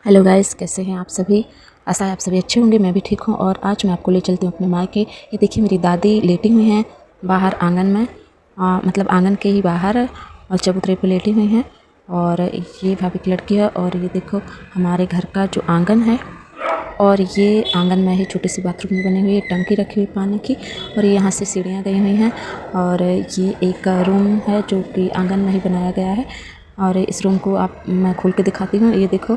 Hello guys, कैसे हैं आप सभी। आशा है आप सभी अच्छे होंगे। मैं भी ठीक हूँ। और आज मैं आपको ले चलती हूँ अपने मायके। ये देखिए, मेरी दादी लेटी हुई हैं बाहर आंगन में, मतलब आंगन के ही बाहर, और चबूतरे पे लेटी हुई हैं। और ये भाभी की लड़की है। और ये देखो हमारे घर का जो आंगन है, और ये आंगन में ही छोटी सी बाथरूम बनी हुई है, टंकी रखी हुई पानी की। और यहाँ से सीढ़ियाँ गई हुई हैं। और ये एक रूम है जो कि आंगन में ही बनाया गया है। और इस रूम को मैं खोल के दिखाती हूँ। ये देखो,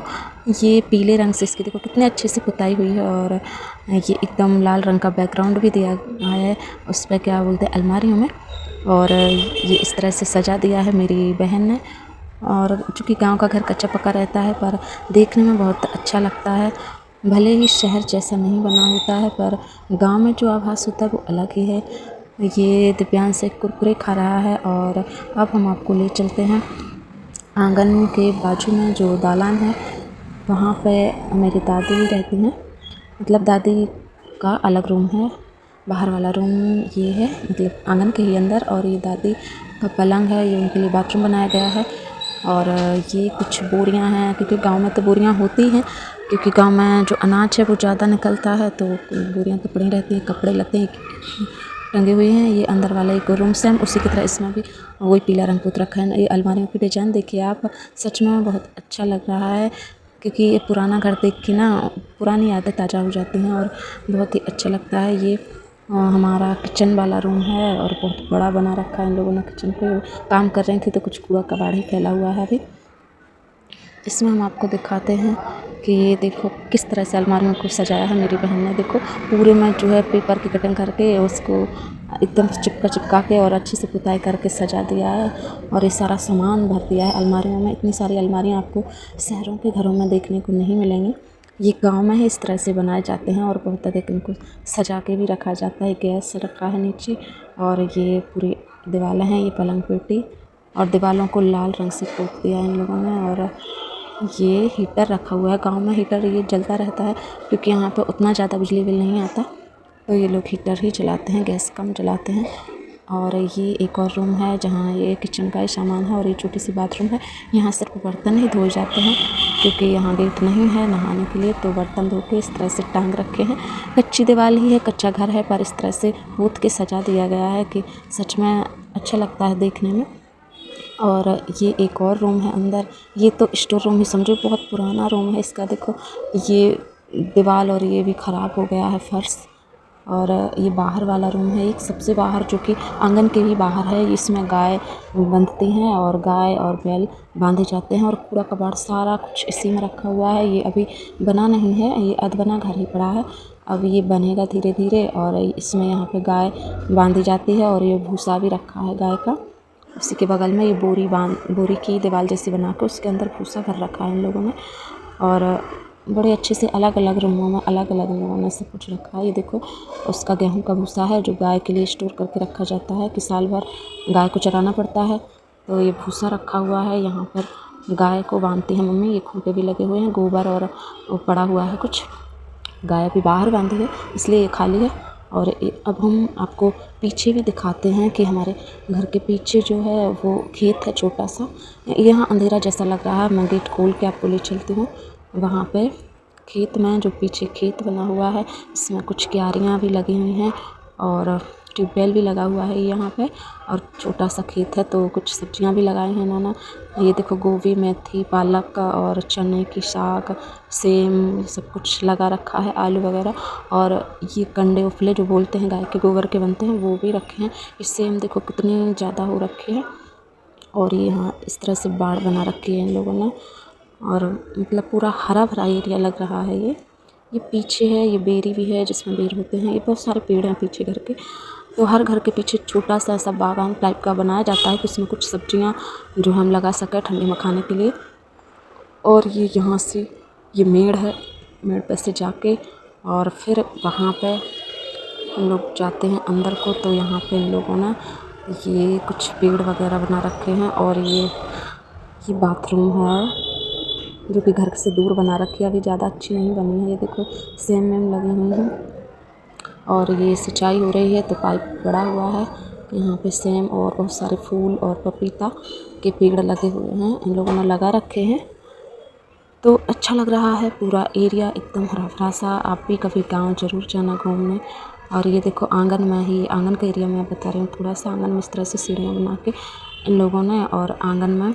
ये पीले रंग से इसकी देखो कितने अच्छे से पुताई हुई है। और ये एकदम लाल रंग का बैकग्राउंड भी दिया गया है उस पर, क्या बोलते हैं, अलमारियों में। और ये इस तरह से सजा दिया है मेरी बहन ने। और चूँकि गांव का घर कच्चा पक्का रहता है, पर देखने में बहुत अच्छा लगता है। भले ही शहर जैसा नहीं बना होता है, पर गांव में जो आभास होता है वो अलग ही है। ये दिव्यांश से कुरकुरे खा रहा है। और अब हम आपको ले चलते हैं आंगन के बाजू में जो दालान है, वहाँ पे मेरी दादी रहती हैं। मतलब दादी का अलग रूम है, बाहर वाला रूम ये है, मतलब आंगन के ही अंदर। और ये दादी का पलंग है, ये उनके लिए बाथरूम बनाया गया है। और ये कुछ बोरियां हैं, क्योंकि गांव में तो बोरियां होती हैं, क्योंकि गांव में जो अनाज है वो ज़्यादा निकलता है, तो बोरियां तो पड़ी रहती हैं। कपड़े लते टंगे हुए हैं। ये अंदर वाला एक रूम सेम उसी की तरह इसमें भी वही पीला रंग पुत रखा है। ये अलमारियों की डिजाइन देखिए आप, सच में बहुत अच्छा लग रहा है। क्योंकि ये पुराना घर देख के ना पुरानी यादें ताज़ा हो जाती हैं, और बहुत ही अच्छा लगता है। ये हमारा किचन वाला रूम है, और बहुत बड़ा बना रखा है इन लोगों ने किचन को। काम कर रही थी तो कुछ कूड़ा कबाड़ ही फैला हुआ है अभी। इसमें हम आपको दिखाते हैं कि ये देखो किस तरह से अलमारियों को सजाया है मेरी बहन ने। देखो पूरे में जो है पेपर की कटिंग करके उसको एकदम चिपका के और अच्छे से पुताई करके सजा दिया है। और ये सारा सामान भर दिया है अलमारियों में। इतनी सारी अलमारियाँ आपको शहरों के घरों में देखने को नहीं मिलेंगी। ये गांव में ही इस तरह से बनाए जाते हैं, और बहुत अधिक इनको सजा के भी रखा जाता है। गैस रखा है नीचे, और ये पूरी दीवारें हैं, ये पलंग पेटी, और दीवारों को लाल रंग से पोत दिया इन लोगों ने। और ये हीटर रखा हुआ है। गांव में हीटर ये जलता रहता है, क्योंकि यहाँ पे उतना ज़्यादा बिजली बिल नहीं आता, तो ये लोग हीटर ही चलाते हैं, गैस कम चलाते हैं। और ये एक और रूम है जहाँ ये किचन का ही सामान है। और ये छोटी सी बाथरूम है, यहाँ सिर्फ बर्तन ही धोए जाते हैं, क्योंकि यहाँ गेट नहीं है नहाने के लिए, तो बर्तन धो के इस तरह से टांग रखे हैं। कच्ची दीवार ही है, कच्चा घर है, पर इस तरह से पोत के सजा दिया गया है कि सच में अच्छा लगता है देखने में। और ये एक और रूम है अंदर, ये तो स्टोर रूम ही समझो, बहुत पुराना रूम है इसका। देखो ये दीवार और ये भी ख़राब हो गया है फर्श। और ये बाहर वाला रूम है, एक सबसे बाहर, जो कि आंगन के ही बाहर है। इसमें गाय बंधती हैं और गाय और बैल बांधे जाते हैं, और कूड़ा कबाड़ सारा कुछ इसी में रखा हुआ है। ये अभी बना नहीं है, ये अधबना घर ही पड़ा है, अब ये बनेगा धीरे धीरे। और इसमें यहाँ पे गाय बांधी जाती है, और ये भूसा भी रखा है गाय का। उसी के बगल में ये बोरी की दीवार जैसी बना के उसके अंदर भूसा भर रखा है इन लोगों ने। और बड़े अच्छे से अलग अलग रूमों में अलग अलग लोगों ने सब कुछ रखा है। ये देखो उसका गेहूं का भूसा है, जो गाय के लिए स्टोर करके रखा जाता है कि साल भर गाय को चराना पड़ता है, तो ये भूसा रखा हुआ है। यहाँ पर गाय को बांधती है मम्मी। ये खूंटे भी लगे हुए हैं, गोबर और वो पड़ा हुआ है कुछ। गाय अभी बाहर बांधी है, इसलिए ये खाली है। और अब हम आपको पीछे भी दिखाते हैं कि हमारे घर के पीछे जो है वो खेत है छोटा सा। यहाँ अंधेरा जैसा लग रहा है, मैं गेट खोल के आपको ले चलती हूँ। वहाँ पे खेत में, जो पीछे खेत बना हुआ है, इसमें कुछ क्यारियाँ भी लगी हुई हैं, और ट्यूबवेल भी लगा हुआ है यहाँ पे। और छोटा सा खेत है, तो कुछ सब्जियाँ भी लगाई हैं इन्होंने। ये देखो गोभी, मेथी, पालक और चने की साग, सेम सब कुछ लगा रखा है, आलू वगैरह। और ये कंडे उपले जो बोलते हैं गाय के गोबर के बनते हैं, वो भी रखे हैं। ये सेम देखो कितने ज़्यादा हो रखे हैं। और ये यहाँ इस तरह से बाड़ बना रखी है इन लोगों ने। और मतलब पूरा हरा भरा एरिया लग रहा है। ये पीछे है, ये बेरी भी है जिसमें बेर होते हैं। ये बहुत सारे पेड़ हैं पीछे घर के। तो हर घर के पीछे छोटा सा ऐसा बागान टाइप का बनाया जाता है कि उसमें कुछ सब्जियां जो हम लगा सकें ठंडी में खाने के लिए। और ये यहाँ से ये मेड़ है, मेड़ पे से जाके और फिर वहाँ पे हम लोग जाते हैं अंदर को। तो यहाँ पे इन लोगों ने ये कुछ पेड़ वगैरह बना रखे हैं। और ये बाथरूम है जो कि घर से दूर बना रखी है, अभी ज़्यादा अच्छी नहीं बनी है। ये देखो सेम वेम लगे हुए हैं, और ये सिंचाई हो रही है, तो पाइप पड़ा हुआ है यहाँ पे सेम। और बहुत सारे फूल और पपीता के पेड़ लगे हुए हैं, इन लोगों ने लगा रखे हैं। तो अच्छा लग रहा है पूरा एरिया एकदम हरा भरा सा। आप भी कभी गांव ज़रूर जाना घूमने। और ये देखो आंगन में ही, आंगन का एरिया मैं बता रही हूँ। थोड़ा सा आंगन में इस तरह से सीढ़ियाँ बना के इन लोगों ने, और आंगन में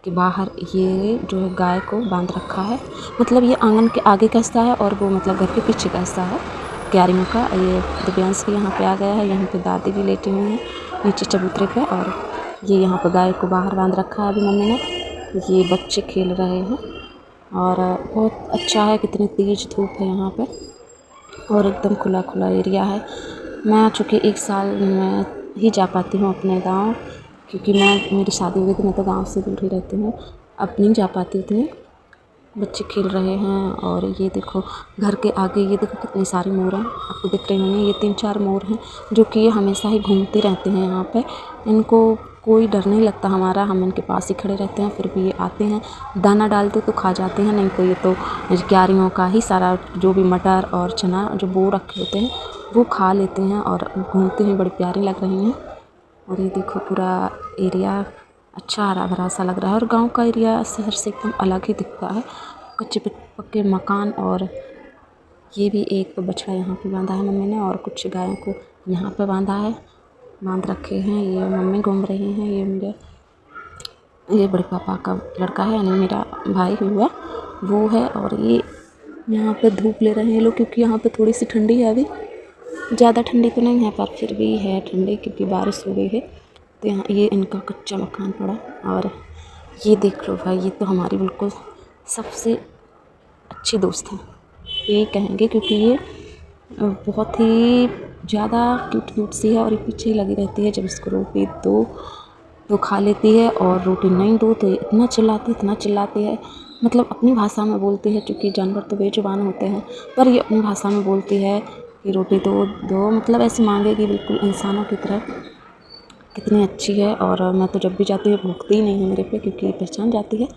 के बाहर ये जो है गाय को बांध रखा है। मतलब ये आंगन के आगे का हिस्सा है और वो मतलब घर के पीछे का हिस्सा है क्यारियों का। ये दिव्यांश भी यहाँ पे आ गया है। यहाँ पे दादी भी लेटी हुई हैं नीचे चबूतरे पे, और ये यहाँ पे गाय को बाहर बांध रखा है अभी मम्मी ने। ये बच्चे खेल रहे हैं और बहुत अच्छा है। कितनी तेज़ धूप है यहाँ पे और एकदम खुला खुला एरिया है। मैं चूँकि 1 साल में ही जा पाती हूँ अपने गाँव, क्योंकि मेरी शादी हो गई थी। मैं तो गाँव से दूर ही रहती हूँ, अब नहीं जा पाती उतनी। बच्चे खेल रहे हैं और ये देखो घर के आगे ये देखो कितनी सारी मोर हैं, आपको दिख रही होंगी। ये 3-4 मोर हैं जो कि ये हमेशा ही घूमते रहते हैं यहाँ पे। इनको कोई डर नहीं लगता हमारा, हम इनके पास ही खड़े रहते हैं, फिर भी ये आते हैं। दाना डालते तो खा जाते हैं, नहीं तो ये तो क्यारियों का ही सारा जो भी मटर और चना जो बो रखे होते हैं वो खा लेते हैं और घूमते हैं। बड़ी प्यारी लग रही हैं। और ये देखो पूरा एरिया अच्छा हरा भरा सा लग रहा है और गांव का एरिया शहर से एकदम अलग ही दिखता है। कच्चे पक्के मकान, और ये भी एक बछड़ा यहाँ पे बांधा है मम्मी ने, और कुछ गायों को यहाँ पे बांधा है, बांध रखे हैं। ये मम्मी घूम रही हैं। ये बड़े पापा का लड़का है, यानी मेरा भाई हुआ वो है। और ये यहाँ पे धूप ले रहे हैं लोग, क्योंकि यहाँ पे थोड़ी सी ठंडी है अभी। ज़्यादा ठंडी तो नहीं है पर फिर भी है ठंडी, क्योंकि बारिश हो गई है। तो यहाँ ये इनका कच्चा मकान पड़ा। और ये देख लो भाई, ये तो हमारी बिल्कुल सबसे अच्छी दोस्त है, यही कहेंगे, क्योंकि ये बहुत ही ज़्यादा क्यूट सी है और ये पीछे ही लगी रहती है। जब इसको रोटी दो तो खा लेती है, और रोटी नहीं दो तो ये इतना चिल्लाती है। मतलब अपनी भाषा में बोलती है, क्योंकि जानवर तो बेजुबान होते हैं, पर ये अपनी भाषा में बोलती है कि रोटी दो, मतलब ऐसे मांगेगी बिल्कुल इंसानों की तरह। कितनी अच्छी है। और मैं तो जब भी जाती हूँ भूखती ही नहीं है मेरे पे, क्योंकि ये पहचान जाती है।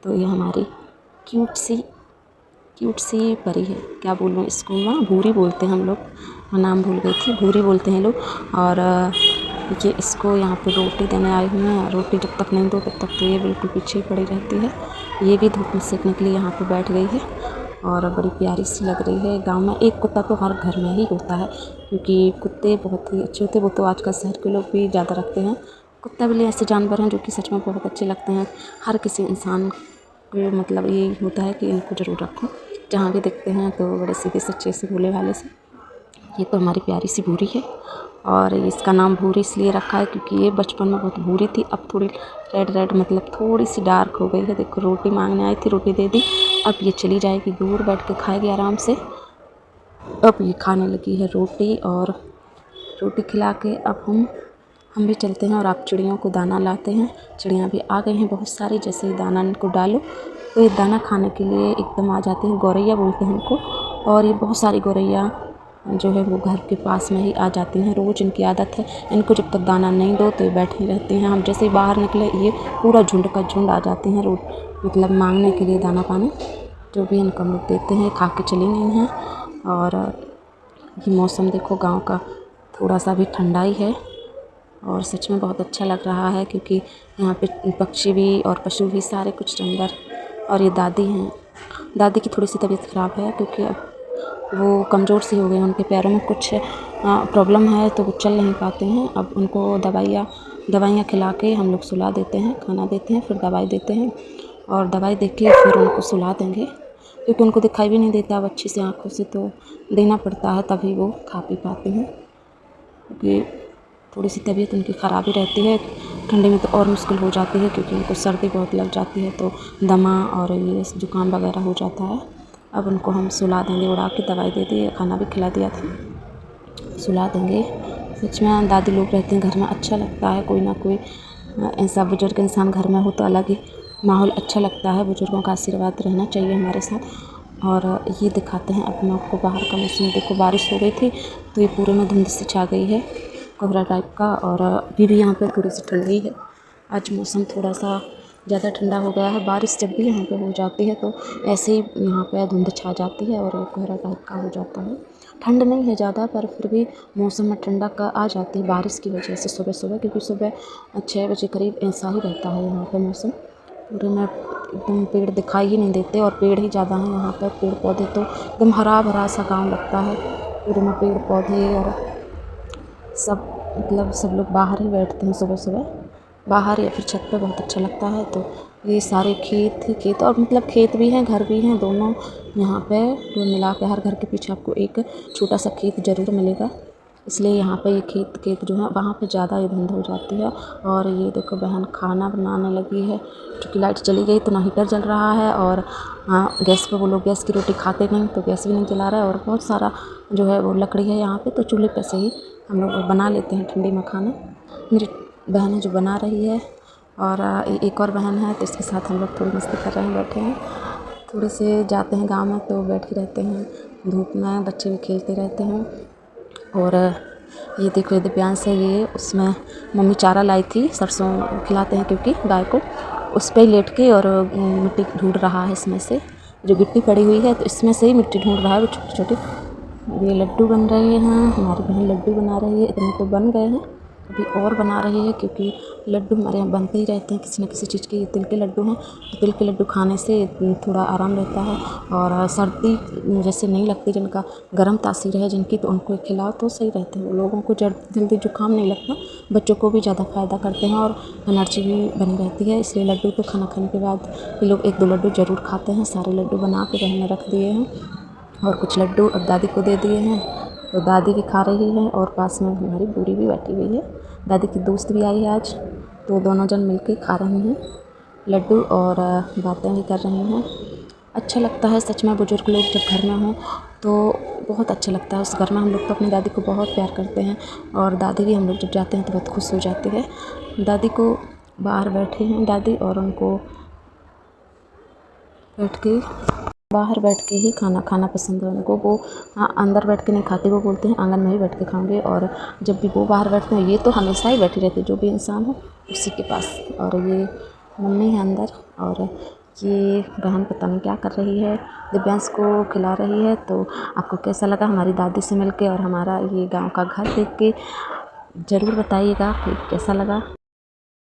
तो ये हमारी क्यूट सी परी है। क्या बोलूँ इसको, माँ भूरी बोलते हैं हम लोग, मैं नाम भूल गई थी, भूरी बोलते हैं लोग। और ये इसको यहाँ पे रोटी देने आई हुई हैं। रोटी जब तक नहीं दो तब तक तो ये बिल्कुल पीछे ही पड़ी रहती है। ये भी धूप में सेकने के लिए यहाँ पे बैठ गई है और बड़ी प्यारी सी लग रही है। गांव में एक कुत्ता तो हर घर में ही होता है, क्योंकि कुत्ते बहुत ही अच्छे होते हैं। वो तो आजकल शहर के लोग भी ज़्यादा रखते हैं। कुत्ता बिल्ली ऐसे जानवर हैं जो कि सच में बहुत अच्छे लगते हैं। हर किसी इंसान को मतलब ये होता है कि इनको ज़रूर रखो, जहाँ भी देखते हैं तो बड़े सीधे सच्चे से भोले भाले से। ये तो हमारी प्यारी सी भूरी है, और इसका नाम भूरी इसलिए रखा है क्योंकि ये बचपन में बहुत भूरी थी, अब थोड़ी रेड मतलब थोड़ी सी डार्क हो गई है। देखो रोटी मांगने आई थी, रोटी दे दी, अब ये चली जाएगी दूर, बैठ के खाएगी आराम से। अब ये खाने लगी है रोटी, और रोटी खिला के अब हम भी चलते हैं और आप चिड़ियों को दाना लाते हैं। चिड़ियाँ भी आ गई हैं बहुत सारी। जैसे ही दाना इनको डालो तो ये दाना खाने के लिए एकदम आ जाती हैं। गौरैया बोलते हैं इनको, और ये बहुत सारी गौरैया जो है वो घर के पास में ही आ जाती हैं। रोज़ इनकी आदत है, इनको जब तक दाना नहीं दो तो ये बैठी रहती हैं। हम जैसे ही बाहर निकले ये पूरा झुंड का झुंड आ जाती हैं रोज मतलब मांगने के लिए दाना पानी। जो भी इनको हम लोग देते हैं, खा के चली गई हैं। और ये मौसम देखो गांव का, थोड़ा सा भी ठंडा ही है और सच में बहुत अच्छा लग रहा है, क्योंकि यहाँ पे पक्षी भी और पशु भी सारे कुछ जानवर। और ये दादी हैं, दादी की थोड़ी सी तबीयत ख़राब है, क्योंकि अब वो कमज़ोर सी हो गई, उनके पैरों में कुछ प्रॉब्लम है तो वो चल नहीं पाते हैं। अब उनको दवाइयाँ खिला के हम लोग सुला देते हैं, खाना देते हैं, फिर दवाई देते हैं, और दवाई दे के फिर उनको सुला देंगे, क्योंकि उनको दिखाई भी नहीं देता अब अच्छी से आँखों से, तो देना पड़ता है तभी वो खा पी पाते हैं। क्योंकि थोड़ी सी तबीयत उनकी ख़राब ही रहती है, ठंडी में तो और मुश्किल हो जाती है, क्योंकि उनको सर्दी बहुत लग जाती है, तो दमा और ये ज़ुकाम वगैरह हो जाता है। अब उनको हम सुला देंगे, उड़ा के दवाई दे दी, खाना भी खिला दिया था, सुला देंगे। सच में दादी लोग रहते हैं घर में, अच्छा लगता है। कोई ना कोई ऐसा बुजुर्ग इंसान घर में हो तो अलग ही माहौल अच्छा लगता है। बुजुर्गों का आशीर्वाद रहना चाहिए हमारे साथ। और ये दिखाते हैं अब हम आपको बाहर का मौसम। देखो बारिश हो गई थी तो ये पूरे में धुंध सी छा गई है, कोहरा टाइप का, और अभी भी यहाँ पे थोड़ी सी ठंडी है। आज मौसम थोड़ा सा ज़्यादा ठंडा हो गया है। बारिश जब भी यहाँ पे हो जाती है तो ऐसे ही यहाँ पे धुंध छा जाती है और कोहरा टाइप का हो जाता है। ठंड नहीं है ज़्यादा, पर फिर भी मौसम में ठंडा का आ जाती है बारिश की वजह से सुबह सुबह, क्योंकि सुबह 6 बजे करीब ऐसा ही रहता है यहाँ पे मौसम। पूरे में एकदम पेड़ दिखाई ही नहीं देते और पेड़ ही ज़्यादा हैं यहाँ पर। पेड़ पौधे तो एकदम हरा भरा सा गाँव लगता है। पूरे में पेड़ पौधे और सब मतलब सब लोग बाहर ही बैठते हैं सुबह सुबह, बाहर या फिर छत पे, बहुत अच्छा लगता है। तो ये सारे खेत ही खेत और मतलब खेत भी हैं घर भी हैं दोनों यहाँ पे। तो मिला के हर घर के पीछे आपको एक छोटा सा खेत ज़रूर मिलेगा, इसलिए यहाँ पे ये खेत जो है वहाँ पे ज़्यादा ये धुंध हो जाती है। और ये देखो बहन खाना बनाने लगी है, क्योंकि लाइट चली गई तो ना हीटर जल रहा है और गैस पे वो लोग गैस की रोटी खाते नहीं तो गैस भी नहीं जला रहा है। और बहुत सारा जो है वो लकड़ी है यहाँ पे, तो चूल्हे पे से ही हम लोग बना लेते हैं ठंडी में खाना। मेरी बहन है जो बना रही है और एक और बहन है, तो इसके साथ हम लोग थोड़ी मस्ती कर रहे हैं, बैठे हैं। थोड़े से जाते हैं गाँव में तो बैठे रहते हैं धूप में, बच्चे भी खेलते रहते हैं। और ये देखो ये दिव्यांश है, ये उसमें मम्मी चारा लाई थी, सरसों खिलाते हैं क्योंकि गाय को, उस पर ही लेट के और मिट्टी ढूंढ रहा है इसमें से, जो गिट्टी पड़ी हुई है तो इसमें से ही मिट्टी ढूंढ रहा है वो छोटे छोटे। ये लड्डू बन रहे हैं, हमारी बहन लड्डू बना रही है, इतने तो बन गए हैं, अभी और बना रही है क्योंकि लड्डू हमारे यहाँ बनते ही रहते हैं किसी न किसी चीज़ के। ये तिल के लड्डू हैं, तो तिल के लड्डू खाने से थोड़ा आराम रहता है और सर्दी जैसे नहीं लगती, जिनका गर्म तासीर है जिनकी, तो उनको खिलाओ तो सही रहते हैं। लोगों को जल्दी जुकाम नहीं लगता, बच्चों को भी ज़्यादा फ़ायदा करते हैं और एनर्जी भी बनी रहती है। इसलिए लड्डू तो खाना खाने के बाद ये लोग 1-2 लड्डू ज़रूर खाते हैं। सारे लड्डू बना के बहन ने रख दिए हैं और कुछ लड्डू अब दादी को दे दिए हैं, तो दादी भी खा रही है और पास में हमारी बूढ़ी भी बैठी हुई है। दादी की दोस्त भी आई है आज, तो दोनों जन मिलके खा रहे हैं लड्डू और बातें भी कर रहे हैं। अच्छा लगता है सच में, बुजुर्ग लोग जब घर में हों तो बहुत अच्छा लगता है। उस घर में हम लोग तो अपनी दादी को बहुत प्यार करते हैं और दादी भी हम लोग जब जाते हैं तो बहुत खुश हो जाती है। दादी को बाहर बैठे हैं दादी, और उनको बाहर बैठ के ही खाना खाना पसंद है उनको। वो अंदर बैठ के नहीं खाते, वो बोलते हैं आंगन में ही बैठ के खाएंगे। और जब भी वो बाहर बैठते हैं, ये तो हमेशा ही बैठी रहती है, जो भी इंसान हो उसी के पास। और ये मम्मी है अंदर और ये बहन पता नहीं क्या कर रही है, दिव्यांश को खिला रही है। तो आपको कैसा लगा हमारी दादी से मिलके और हमारा ये गाँव का घर देख के, ज़रूर बताइएगा कि कैसा लगा।